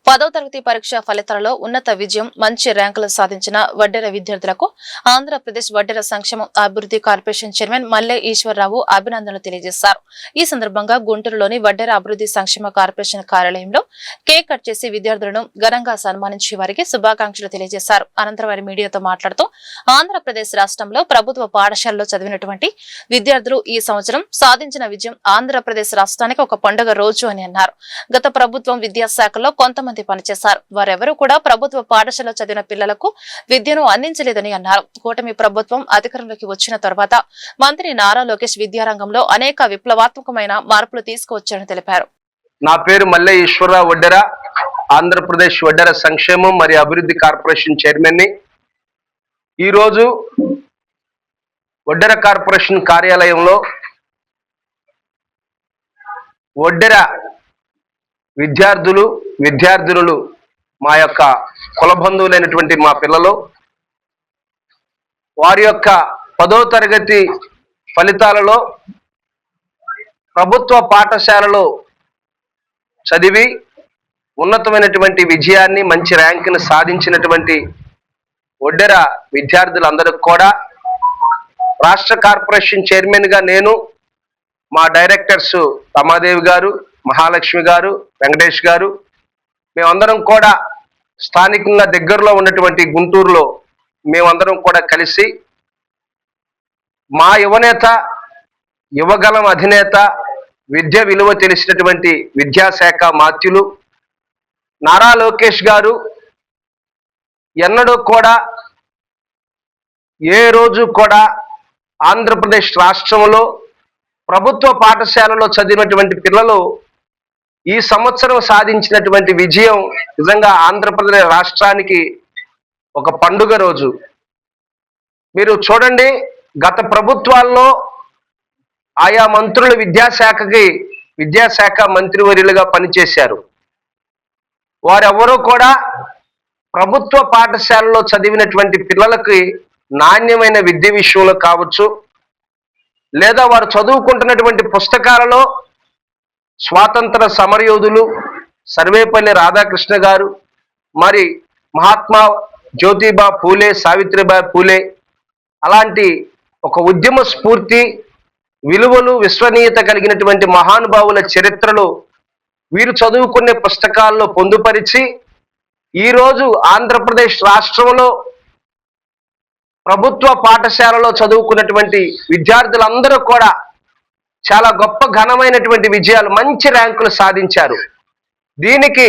10వ తరగతి పరీక్ష ఫలితాలలో ఉన్నత విజయం, మంచి ర్యాంకులు సాధించిన వడ్డెర విద్యార్థులకు ఆంధ్రప్రదేశ్ వడ్డెర సంక్షేమ అభివృద్ధి కార్పొరేషన్ చైర్మన్ మల్లె ఈశ్వరరావు అభినందనలు తెలియజేశారు. ఈ సందర్భంగా గుంటూరులోని వడ్డెర అభివృద్ధి సంక్షేమ కార్పొరేషన్ కార్యాలయంలో కేక్ కట్ చేసి విద్యార్థులను ఘనంగా సన్మానించి వారికి శుభాకాంక్షలు తెలియజేశారు. అనంతరం వారి మీడియాతో మాట్లాడుతూ ఆంధ్రప్రదేశ్ రాష్ట్రంలో ప్రభుత్వ పాఠశాలలో చదివినటువంటి విద్యార్థులు ఈ సంవత్సరం సాధించిన విజయం ఆంధ్రప్రదేశ్ రాష్ట్రానికి ఒక పండుగ రోజు అని అన్నారు. గత ప్రభుత్వం విద్యాశాఖలో కొంతమంది పనిచేశారు. వారెవరూ కూడా ప్రభుత్వ పాఠశాల చదివిన పిల్లలకు విద్యను అందించలేదని అన్నారు. కూటమి ప్రభుత్వం అధికారంలోకి వచ్చిన తర్వాత మంత్రి నారా లోకేష్ విద్యారంగంలో అనేక విప్లవాత్మకమైన మార్పులు తీసుకువచ్చారని తెలిపారు. నా పేరు మల్లె ఈశ్వరరావు వడ్డెర, ఆంధ్రప్రదేశ్ వడ్డెర సంక్షేమం మరియు అభివృద్ధి కార్పొరేషన్ చైర్మన్ ని. ఈరోజు వడ్డెర కార్పొరేషన్ కార్యాలయంలో వడ్డెర విద్యార్థినులు మా యొక్క కుల బంధువులైనటువంటి మా పిల్లలు వారి యొక్క 10వ తరగతి ఫలితాలలో ప్రభుత్వ పాఠశాలలో చదివి ఉన్నతమైనటువంటి విజయాన్ని, మంచి ర్యాంకును సాధించినటువంటి వడ్డెర విద్యార్థులందరికీ కూడా రాష్ట్ర కార్పొరేషన్ చైర్మన్ గా నేను, మా డైరెక్టర్స్ రమాదేవి గారు, మహాలక్ష్మి గారు, వెంకటేష్ గారు, మేమందరం కూడా స్థానికంగా దగ్గరలో ఉన్నటువంటి గుంటూరులో మేమందరం కూడా కలిసి మా యువనేత, యువగలం అధినేత, విద్య విలువ తెలిసినటువంటి విద్యాశాఖ మాత్యులు నారా లోకేష్ గారు ఎన్నడూ కూడా ఏ రోజు కూడా ఆంధ్రప్రదేశ్ రాష్ట్రంలో ప్రభుత్వ పాఠశాలలో చదివినటువంటి పిల్లలు ఈ సంవత్సరం సాధించినటువంటి విజయం నిజంగా ఆంధ్రప్రదేశ్ రాష్ట్రానికి ఒక పండుగ రోజు. మీరు చూడండి, గత ప్రభుత్వాల్లో ఆయా మంత్రులు విద్యాశాఖ మంత్రివర్యులుగా పనిచేశారు. వారెవరూ కూడా ప్రభుత్వ పాఠశాలలో చదివినటువంటి పిల్లలకి నాణ్యమైన విద్య విషయంలో కావచ్చు, లేదా వారు చదువుకుంటున్నటువంటి పుస్తకాలలో స్వాతంత్ర సమరయోధులు సర్వేపల్లి రాధాకృష్ణ గారు, మరి మహాత్మా జ్యోతిబా పూలే, సావిత్రిబాయి పూలే అలాంటి ఒక ఉద్యమ స్ఫూర్తి, విలువలు, విశ్వనీయత కలిగినటువంటి మహానుభావుల చరిత్రలు వీరు చదువుకునే పుస్తకాల్లో పొందుపరిచి ఈరోజు ఆంధ్రప్రదేశ్ రాష్ట్రంలో ప్రభుత్వ పాఠశాలలో చదువుకున్నటువంటి విద్యార్థులందరూ కూడా చాలా గొప్ప ఘనమైనటువంటి విజయాలు, మంచి ర్యాంకులు సాధించారు. దీనికి